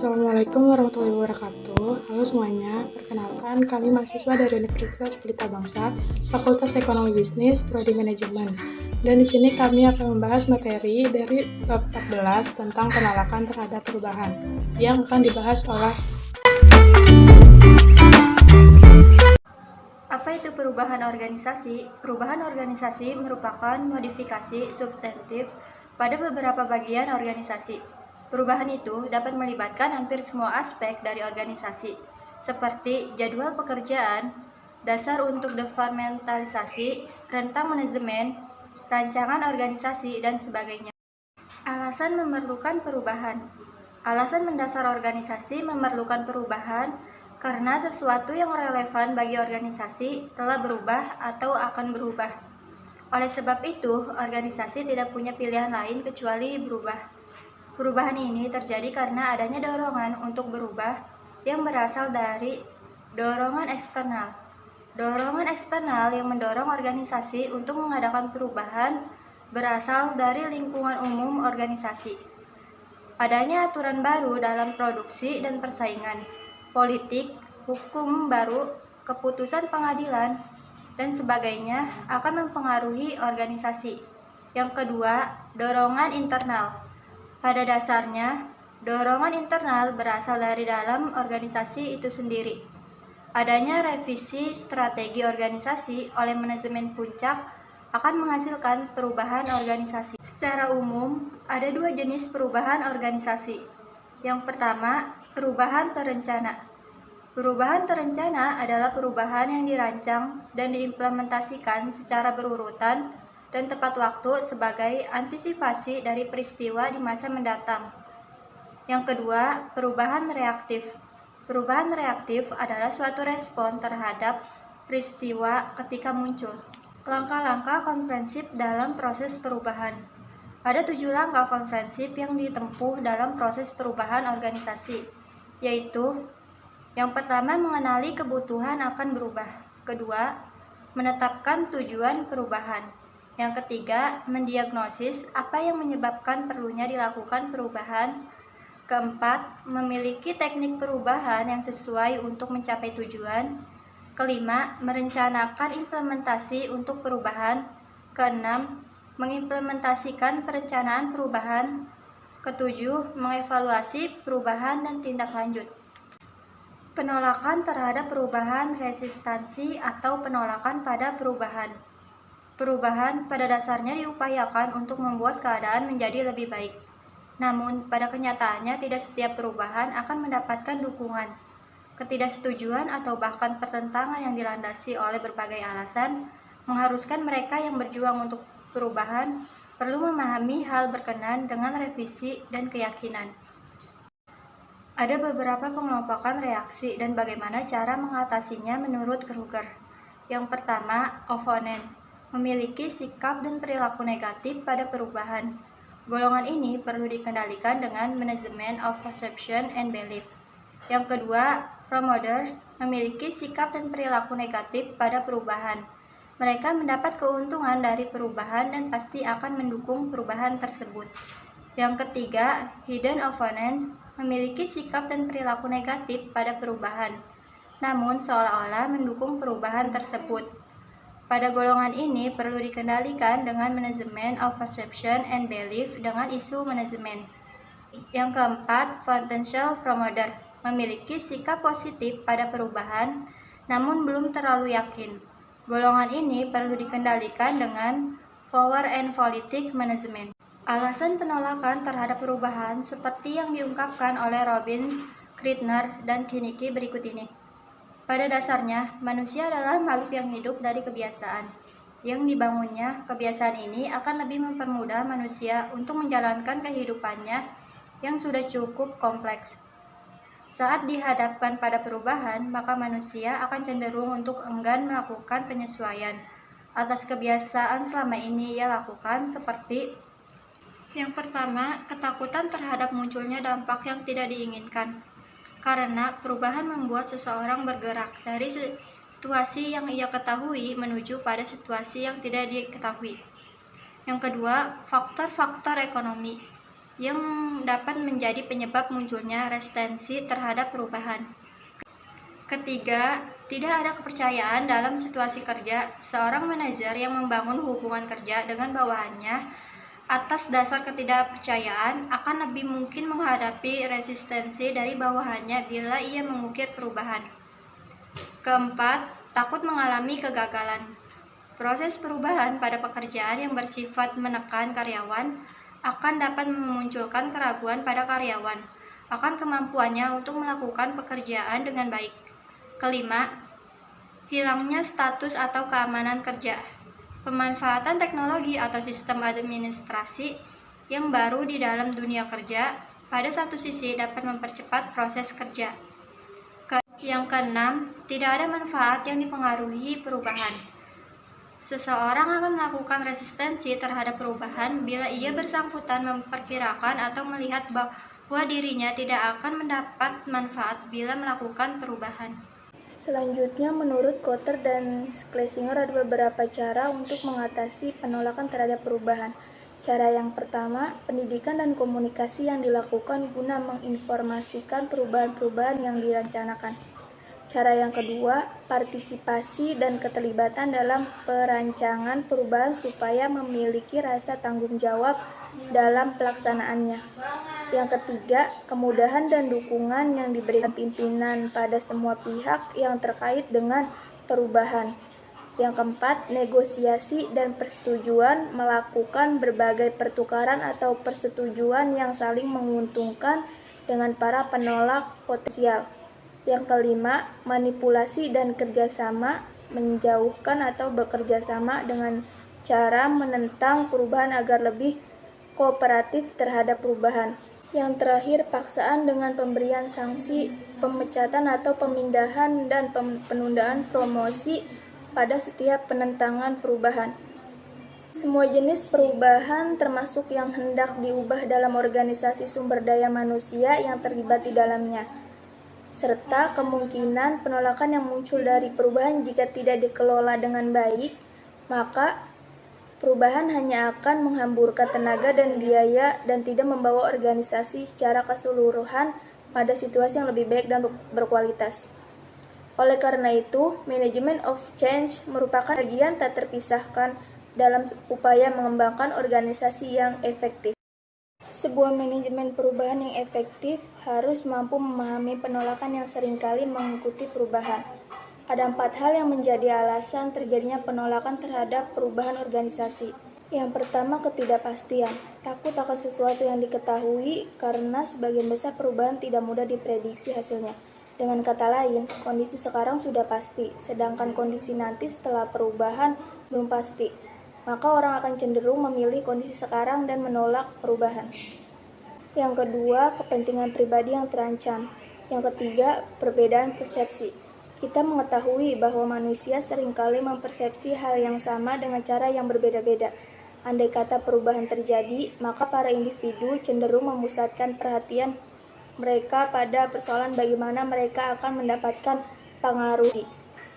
Assalamualaikum warahmatullahi wabarakatuh. Halo semuanya, perkenalkan kami mahasiswa dari Universitas Pelita Bangsa, Fakultas Ekonomi Bisnis, Prodi Manajemen. Dan di sini kami akan membahas materi dari bab 14 tentang penolakan terhadap perubahan yang akan dibahas oleh Apa itu perubahan organisasi? Perubahan organisasi merupakan modifikasi substantif pada beberapa bagian organisasi. Perubahan itu dapat melibatkan hampir semua aspek dari organisasi, seperti jadwal pekerjaan, dasar untuk departementalisasi, rentang manajemen, rancangan organisasi, dan sebagainya. Alasan memerlukan perubahan. Alasan mendasar organisasi memerlukan perubahan karena sesuatu yang relevan bagi organisasi telah berubah atau akan berubah. Oleh sebab itu, organisasi tidak punya pilihan lain kecuali berubah. Perubahan ini terjadi karena adanya dorongan untuk berubah yang berasal dari dorongan eksternal. Dorongan eksternal yang mendorong organisasi untuk mengadakan perubahan berasal dari lingkungan umum organisasi. Adanya aturan baru dalam produksi dan persaingan, politik, hukum baru, keputusan pengadilan, dan sebagainya akan mempengaruhi organisasi. Yang kedua, dorongan internal. Pada dasarnya, dorongan internal berasal dari dalam organisasi itu sendiri. Adanya revisi strategi organisasi oleh manajemen puncak akan menghasilkan perubahan organisasi. Secara umum, ada dua jenis perubahan organisasi. Yang pertama, perubahan terencana. Perubahan terencana adalah perubahan yang dirancang dan diimplementasikan secara berurutan dan tepat waktu sebagai antisipasi dari peristiwa di masa mendatang. Yang kedua, perubahan reaktif. Perubahan reaktif adalah suatu respon terhadap peristiwa ketika muncul. Langkah-langkah komprehensif dalam proses perubahan. Ada 7 langkah komprehensif yang ditempuh dalam proses perubahan organisasi, yaitu yang pertama, mengenali kebutuhan akan berubah. Kedua, menetapkan tujuan perubahan. Yang ketiga, mendiagnosis apa yang menyebabkan perlunya dilakukan perubahan. Keempat, memiliki teknik perubahan yang sesuai untuk mencapai tujuan. Kelima, merencanakan implementasi untuk perubahan. Keenam, mengimplementasikan perencanaan perubahan. Ketujuh, mengevaluasi perubahan dan tindak lanjut. Penolakan terhadap perubahan, resistansi atau penolakan pada perubahan. Perubahan pada dasarnya diupayakan untuk membuat keadaan menjadi lebih baik. Namun, pada kenyataannya tidak setiap perubahan akan mendapatkan dukungan. Ketidaksetujuan atau bahkan pertentangan yang dilandasi oleh berbagai alasan mengharuskan mereka yang berjuang untuk perubahan perlu memahami hal berkenan dengan revisi dan keyakinan. Ada beberapa pengelompokan reaksi dan bagaimana cara mengatasinya menurut Kruger. Yang pertama, oponen memiliki sikap dan perilaku negatif pada perubahan. Golongan ini perlu dikendalikan dengan management of perception and belief. Yang kedua, promoter memiliki sikap dan perilaku negatif pada perubahan. Mereka mendapat keuntungan dari perubahan dan pasti akan mendukung perubahan tersebut. Yang ketiga, hidden opponents memiliki sikap dan perilaku negatif pada perubahan, namun seolah-olah mendukung perubahan tersebut. Pada golongan ini perlu dikendalikan dengan manajemen of perception and belief dengan isu manajemen. Yang keempat, potential promoter memiliki sikap positif pada perubahan, namun belum terlalu yakin. Golongan ini perlu dikendalikan dengan power and politic management. Alasan penolakan terhadap perubahan seperti yang diungkapkan oleh Robbins, Krittner, dan Kinnicky berikut ini. Pada dasarnya, manusia adalah makhluk yang hidup dari kebiasaan. Yang dibangunnya, kebiasaan ini akan lebih mempermudah manusia untuk menjalankan kehidupannya yang sudah cukup kompleks. Saat dihadapkan pada perubahan, maka manusia akan cenderung untuk enggan melakukan penyesuaian atas kebiasaan selama ini ia lakukan, seperti yang pertama, ketakutan terhadap munculnya dampak yang tidak diinginkan. Karena perubahan membuat seseorang bergerak dari situasi yang ia ketahui menuju pada situasi yang tidak diketahui. Yang kedua, faktor-faktor ekonomi. yang dapat menjadi penyebab munculnya resistensi terhadap perubahan. Ketiga, tidak ada kepercayaan dalam situasi kerja. Seorang manajer yang membangun hubungan kerja dengan bawahannya atas dasar ketidakpercayaan akan lebih mungkin menghadapi resistensi dari bawahannya bila ia mengukir perubahan. Keempat, takut mengalami kegagalan. Proses perubahan pada pekerjaan yang bersifat menekan karyawan akan dapat memunculkan keraguan pada karyawan akan kemampuannya untuk melakukan pekerjaan dengan baik. Kelima, hilangnya status atau keamanan kerja. Pemanfaatan teknologi atau sistem administrasi yang baru di dalam dunia kerja pada satu sisi dapat mempercepat proses kerja. Yang keenam, tidak ada manfaat yang dipengaruhi perubahan. Seseorang akan melakukan resistensi terhadap perubahan bila ia bersangkutan memperkirakan atau melihat bahwa dirinya tidak akan mendapat manfaat bila melakukan perubahan. Selanjutnya, menurut Kotter dan Schlesinger ada beberapa cara untuk mengatasi penolakan terhadap perubahan. Cara yang pertama, pendidikan dan komunikasi yang dilakukan guna menginformasikan perubahan-perubahan yang dirancanakan. Cara yang kedua, partisipasi dan keterlibatan dalam perancangan perubahan supaya memiliki rasa tanggung jawab dalam pelaksanaannya. Yang ketiga, kemudahan dan dukungan yang diberikan pimpinan pada semua pihak yang terkait dengan perubahan. Yang keempat, negosiasi dan persetujuan melakukan berbagai pertukaran atau persetujuan yang saling menguntungkan dengan para penolak potensial. Yang kelima, manipulasi dan kerjasama, menjauhkan atau bekerja sama dengan cara menentang perubahan agar lebih kooperatif terhadap perubahan. Yang terakhir, paksaan dengan pemberian sanksi, pemecatan atau pemindahan dan penundaan promosi pada setiap penentangan perubahan. Semua jenis perubahan termasuk yang hendak diubah dalam organisasi sumber daya manusia yang terlibat di dalamnya, serta kemungkinan penolakan yang muncul dari perubahan jika tidak dikelola dengan baik, maka perubahan hanya akan menghamburkan tenaga dan biaya dan tidak membawa organisasi secara keseluruhan pada situasi yang lebih baik dan berkualitas. Oleh karena itu, manajemen of change merupakan bagian tak terpisahkan dalam upaya mengembangkan organisasi yang efektif. Sebuah manajemen perubahan yang efektif harus mampu memahami penolakan yang seringkali mengikuti perubahan. Ada 4 hal yang menjadi alasan terjadinya penolakan terhadap perubahan organisasi. Yang pertama, ketidakpastian. Takut akan sesuatu yang diketahui karena sebagian besar perubahan tidak mudah diprediksi hasilnya. Dengan kata lain, kondisi sekarang sudah pasti, sedangkan kondisi nanti setelah perubahan belum pasti. Maka orang akan cenderung memilih kondisi sekarang dan menolak perubahan. Yang kedua, kepentingan pribadi yang terancam. Yang ketiga, perbedaan persepsi. Kita mengetahui bahwa manusia seringkali mempersepsi hal yang sama dengan cara yang berbeda-beda. Andai kata perubahan terjadi, maka para individu cenderung memusatkan perhatian mereka pada persoalan bagaimana mereka akan mendapatkan pengaruh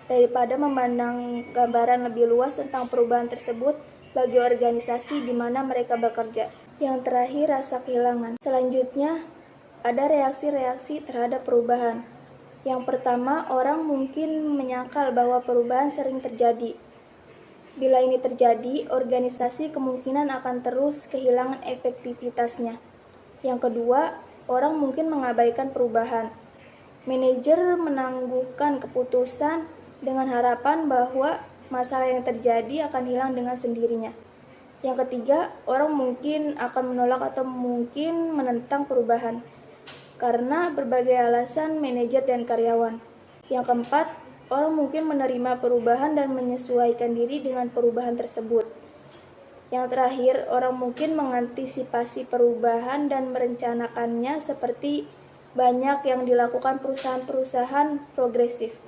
daripada memandang gambaran lebih luas tentang perubahan tersebut bagi organisasi di mana mereka bekerja. Yang terakhir, rasa kehilangan. Selanjutnya, ada reaksi-reaksi terhadap perubahan. Yang pertama, orang mungkin menyangkal bahwa perubahan sering terjadi. Bila ini terjadi, organisasi kemungkinan akan terus kehilangan efektivitasnya. Yang kedua, orang mungkin mengabaikan perubahan. Manajer menangguhkan keputusan dengan harapan bahwa masalah yang terjadi akan hilang dengan sendirinya. Yang ketiga, orang mungkin akan menolak atau mungkin menentang perubahan karena berbagai alasan manajer dan karyawan. Yang keempat, orang mungkin menerima perubahan dan menyesuaikan diri dengan perubahan tersebut. Yang terakhir, orang mungkin mengantisipasi perubahan dan merencanakannya seperti banyak yang dilakukan perusahaan-perusahaan progresif.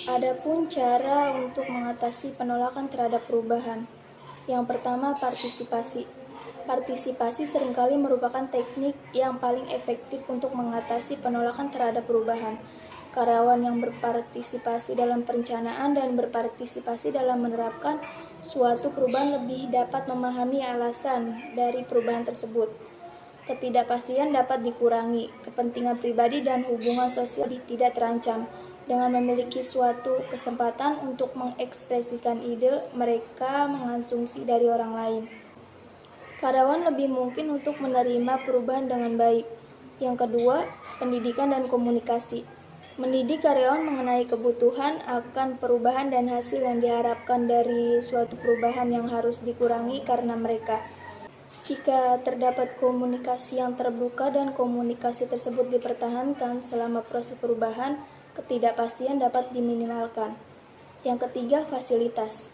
Adapun cara untuk mengatasi penolakan terhadap perubahan. Yang pertama, partisipasi. Partisipasi seringkali merupakan teknik yang paling efektif untuk mengatasi penolakan terhadap perubahan. Karyawan yang berpartisipasi dalam perencanaan dan berpartisipasi dalam menerapkan suatu perubahan lebih dapat memahami alasan dari perubahan tersebut. Ketidakpastian dapat dikurangi, kepentingan pribadi dan hubungan sosial tidak terancam. Dengan memiliki suatu kesempatan untuk mengekspresikan ide, mereka mengonsumsi dari orang lain. Karyawan lebih mungkin untuk menerima perubahan dengan baik. Yang kedua, pendidikan dan komunikasi. Mendidik karyawan mengenai kebutuhan akan perubahan dan hasil yang diharapkan dari suatu perubahan yang harus dikurangi karena mereka. Jika terdapat komunikasi yang terbuka dan komunikasi tersebut dipertahankan selama proses perubahan, ketidakpastian dapat diminimalkan. Yang ketiga, fasilitas.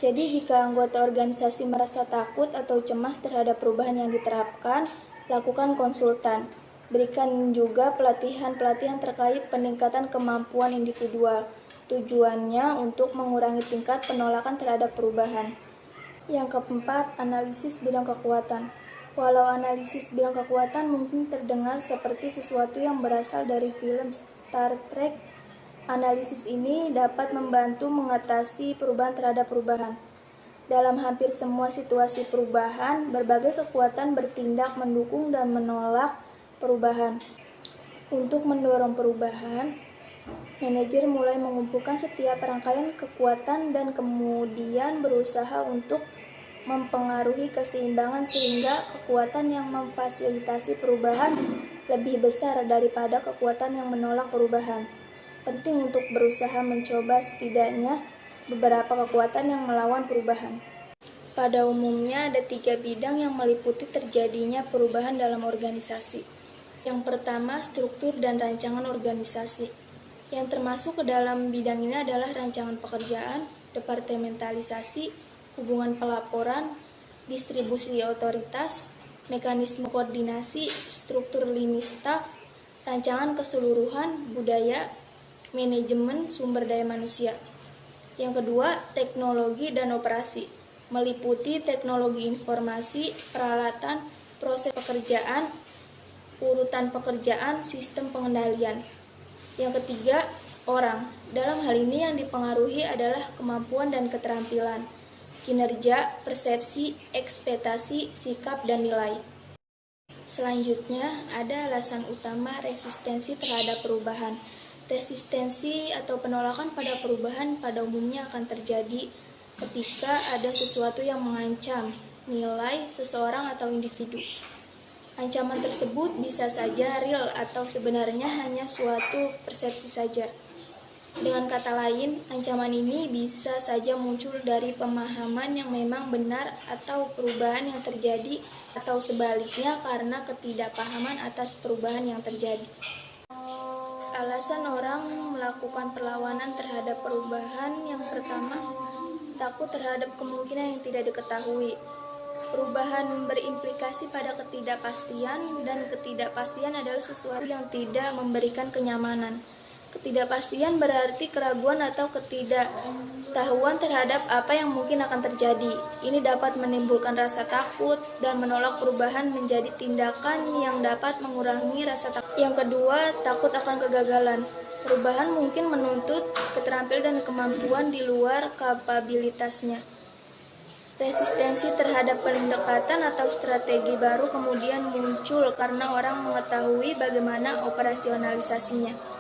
Jadi jika anggota organisasi merasa takut atau cemas terhadap perubahan yang diterapkan, lakukan konsultan. Berikan juga pelatihan-pelatihan terkait peningkatan kemampuan individual. Tujuannya untuk mengurangi tingkat penolakan terhadap perubahan. Yang keempat, analisis bidang kekuatan. Walau analisis bidang kekuatan mungkin terdengar seperti sesuatu yang berasal dari film Star Trek, analisis ini dapat membantu mengatasi perubahan terhadap perubahan. Dalam hampir semua situasi perubahan, berbagai kekuatan bertindak mendukung dan menolak perubahan. Untuk mendorong perubahan, manajer mulai mengumpulkan setiap rangkaian kekuatan dan kemudian berusaha untuk mempengaruhi keseimbangan sehingga kekuatan yang memfasilitasi perubahan lebih besar daripada kekuatan yang menolak perubahan. Penting untuk berusaha mencoba setidaknya beberapa kekuatan yang melawan perubahan. Pada umumnya ada 3 bidang yang meliputi terjadinya perubahan dalam organisasi. Yang pertama, struktur dan rancangan organisasi. Yang termasuk ke dalam bidang ini adalah rancangan pekerjaan, departementalisasi, hubungan pelaporan, distribusi otoritas, mekanisme koordinasi, struktur lini staf, rancangan keseluruhan, budaya, manajemen sumber daya manusia. Yang kedua, teknologi dan operasi, meliputi teknologi informasi, peralatan, proses pekerjaan, urutan pekerjaan, sistem pengendalian. Yang ketiga, orang. Dalam hal ini yang dipengaruhi adalah kemampuan dan keterampilan, kinerja, persepsi, ekspektasi, sikap, dan nilai. Selanjutnya, ada alasan utama resistensi terhadap perubahan. Resistensi atau penolakan pada perubahan pada umumnya akan terjadi ketika ada sesuatu yang mengancam nilai seseorang atau individu. Ancaman tersebut bisa saja real atau sebenarnya hanya suatu persepsi saja. Dengan kata lain, ancaman ini bisa saja muncul dari pemahaman yang memang benar atau perubahan yang terjadi, atau sebaliknya karena ketidakpahaman atas perubahan yang terjadi. Alasan orang melakukan perlawanan terhadap perubahan yang pertama, takut terhadap kemungkinan yang tidak diketahui. Perubahan berimplikasi pada ketidakpastian, dan ketidakpastian adalah sesuatu yang tidak memberikan kenyamanan. Ketidakpastian berarti keraguan atau ketidaktahuan terhadap apa yang mungkin akan terjadi. Ini dapat menimbulkan rasa takut dan menolak perubahan menjadi tindakan yang dapat mengurangi rasa takut. Yang kedua, takut akan kegagalan. Perubahan mungkin menuntut keterampilan dan kemampuan di luar kapabilitasnya. Resistensi terhadap pendekatan atau strategi baru kemudian muncul karena orang mengetahui bagaimana operasionalisasinya.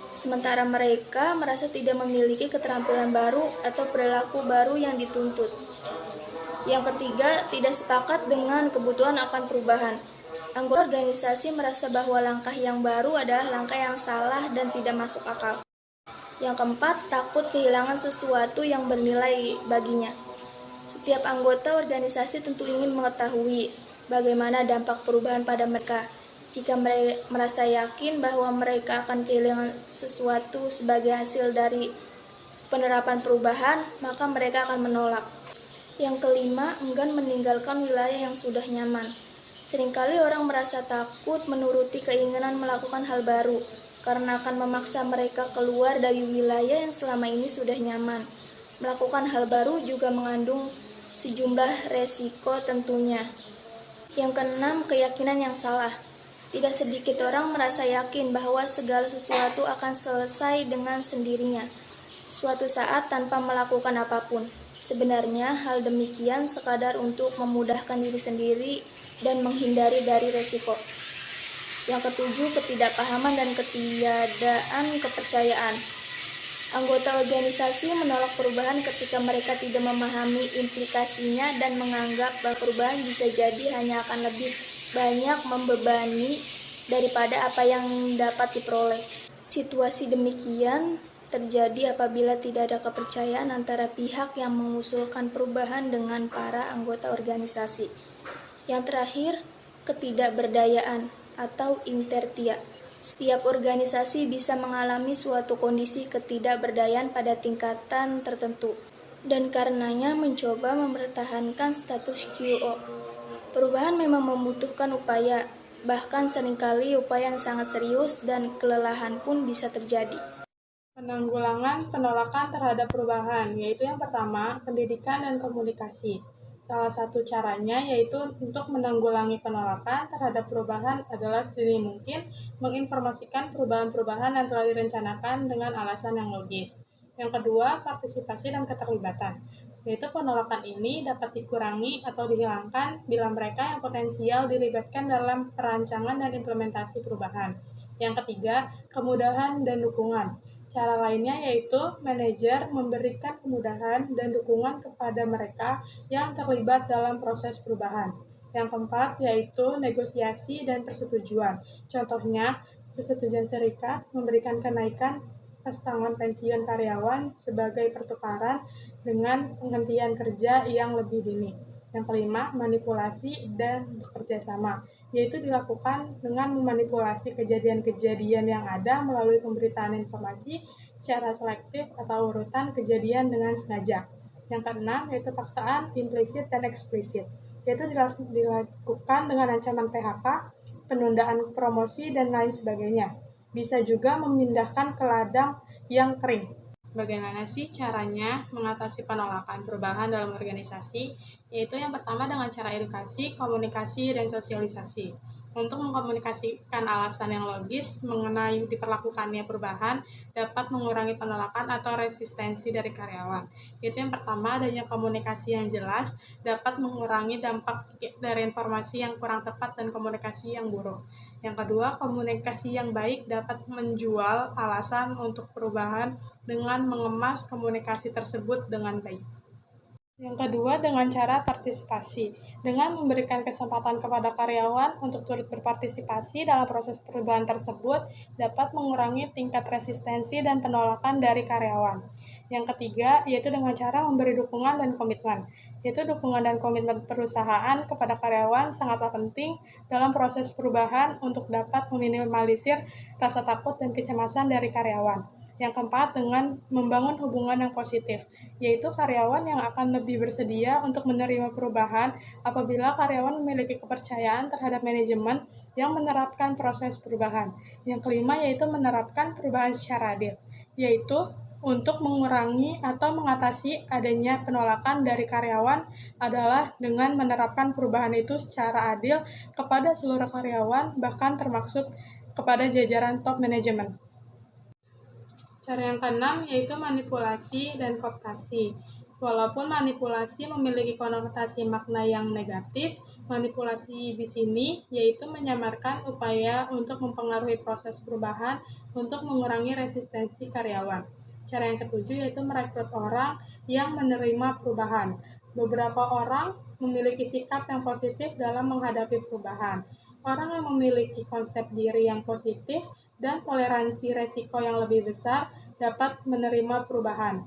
Sementara mereka merasa tidak memiliki keterampilan baru atau perilaku baru yang dituntut. Yang ketiga, tidak sepakat dengan kebutuhan akan perubahan. Anggota organisasi merasa bahwa langkah yang baru adalah langkah yang salah dan tidak masuk akal. Yang keempat, takut kehilangan sesuatu yang bernilai baginya. Setiap anggota organisasi tentu ingin mengetahui bagaimana dampak perubahan pada mereka. Jika mereka merasa yakin bahwa mereka akan kehilangan sesuatu sebagai hasil dari penerapan perubahan, maka mereka akan menolak. Yang kelima, enggan meninggalkan wilayah yang sudah nyaman. Seringkali orang merasa takut menuruti keinginan melakukan hal baru, karena akan memaksa mereka keluar dari wilayah yang selama ini sudah nyaman. Melakukan hal baru juga mengandung sejumlah resiko tentunya. Yang keenam, keyakinan yang salah. Tidak sedikit orang merasa yakin bahwa segala sesuatu akan selesai dengan sendirinya, suatu saat tanpa melakukan apapun. Sebenarnya hal demikian sekadar untuk memudahkan diri sendiri dan menghindari dari resiko. Yang ketujuh, ketidakpahaman dan ketiadaan kepercayaan. Anggota organisasi menolak perubahan ketika mereka tidak memahami implikasinya dan menganggap bahwa perubahan bisa jadi hanya akan lebih banyak membebani daripada apa yang dapat diperoleh. Situasi demikian terjadi apabila tidak ada kepercayaan antara pihak yang mengusulkan perubahan dengan para anggota organisasi. Yang terakhir, ketidakberdayaan atau inertia. Setiap organisasi bisa mengalami suatu kondisi ketidakberdayaan pada tingkatan tertentu, dan karenanya mencoba mempertahankan status quo. Perubahan memang membutuhkan upaya, bahkan seringkali upaya yang sangat serius dan kelelahan pun bisa terjadi. Penanggulangan penolakan terhadap perubahan, yaitu yang pertama, pendidikan dan komunikasi. Salah satu caranya yaitu untuk menanggulangi penolakan terhadap perubahan adalah sedini mungkin menginformasikan perubahan-perubahan yang telah direncanakan dengan alasan yang logis. Yang kedua, partisipasi dan keterlibatan, yaitu penolakan ini dapat dikurangi atau dihilangkan bila mereka yang potensial dilibatkan dalam perancangan dan implementasi perubahan. Yang ketiga, kemudahan dan dukungan. Cara lainnya yaitu manajer memberikan kemudahan dan dukungan kepada mereka yang terlibat dalam proses perubahan. Yang keempat yaitu negosiasi dan persetujuan. Contohnya, persetujuan serikat memberikan kenaikan pesangon pensiun karyawan sebagai pertukaran dengan penghentian kerja yang lebih dini. Yang kelima, manipulasi dan bekerja sama, yaitu dilakukan dengan memanipulasi kejadian-kejadian yang ada melalui pemberitaan informasi secara selektif atau urutan kejadian dengan sengaja. Yang keenam, yaitu paksaan implisit dan eksplisit, yaitu dilakukan dengan ancaman PHK, penundaan promosi, dan lain sebagainya. Bisa juga memindahkan ke ladang yang kering. Bagaimana sih caranya mengatasi penolakan perubahan dalam organisasi? Yaitu yang pertama dengan cara edukasi, komunikasi, dan sosialisasi. Untuk mengkomunikasikan alasan yang logis mengenai diperlakukannya perubahan dapat mengurangi penolakan atau resistensi dari karyawan. Yaitu yang pertama, adanya komunikasi yang jelas dapat mengurangi dampak dari informasi yang kurang tepat dan komunikasi yang buruk. Yang kedua, komunikasi yang baik dapat menjual alasan untuk perubahan dengan mengemas komunikasi tersebut dengan baik. Yang kedua, dengan cara partisipasi. Dengan memberikan kesempatan kepada karyawan untuk turut berpartisipasi dalam proses perubahan tersebut dapat mengurangi tingkat resistensi dan penolakan dari karyawan. Yang ketiga, yaitu dengan cara memberi dukungan dan komitmen. Yaitu dukungan dan komitmen perusahaan kepada karyawan sangatlah penting dalam proses perubahan untuk dapat meminimalisir rasa takut dan kecemasan dari karyawan. Yang keempat, dengan membangun hubungan yang positif, yaitu karyawan yang akan lebih bersedia untuk menerima perubahan apabila karyawan memiliki kepercayaan terhadap manajemen yang menerapkan proses perubahan. Yang kelima, yaitu menerapkan perubahan secara adil, yaitu untuk mengurangi atau mengatasi adanya penolakan dari karyawan adalah dengan menerapkan perubahan itu secara adil kepada seluruh karyawan, bahkan termasuk kepada jajaran top manajemen. Cara yang keenam yaitu manipulasi dan kooptasi. Walaupun manipulasi memiliki konotasi makna yang negatif, manipulasi di sini yaitu menyamarkan upaya untuk mempengaruhi proses perubahan untuk mengurangi resistensi karyawan. Cara yang ketujuh yaitu merekrut orang yang menerima perubahan. Beberapa orang memiliki sikap yang positif dalam menghadapi perubahan. Orang yang memiliki konsep diri yang positif dan toleransi resiko yang lebih besar dapat menerima perubahan.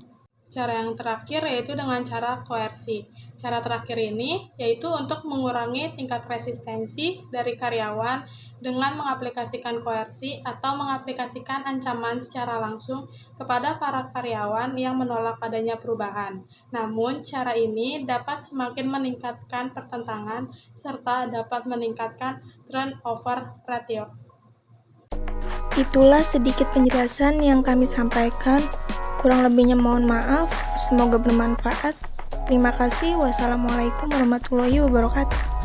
Cara yang terakhir yaitu dengan cara koersi. Cara terakhir ini yaitu untuk mengurangi tingkat resistensi dari karyawan dengan mengaplikasikan koersi atau mengaplikasikan ancaman secara langsung kepada para karyawan yang menolak adanya perubahan. Namun, cara ini dapat semakin meningkatkan pertentangan serta dapat meningkatkan turnover ratio. Itulah sedikit penjelasan yang kami sampaikan. Kurang lebihnya mohon maaf. Semoga bermanfaat. Terima kasih. Wassalamualaikum warahmatullahi wabarakatuh.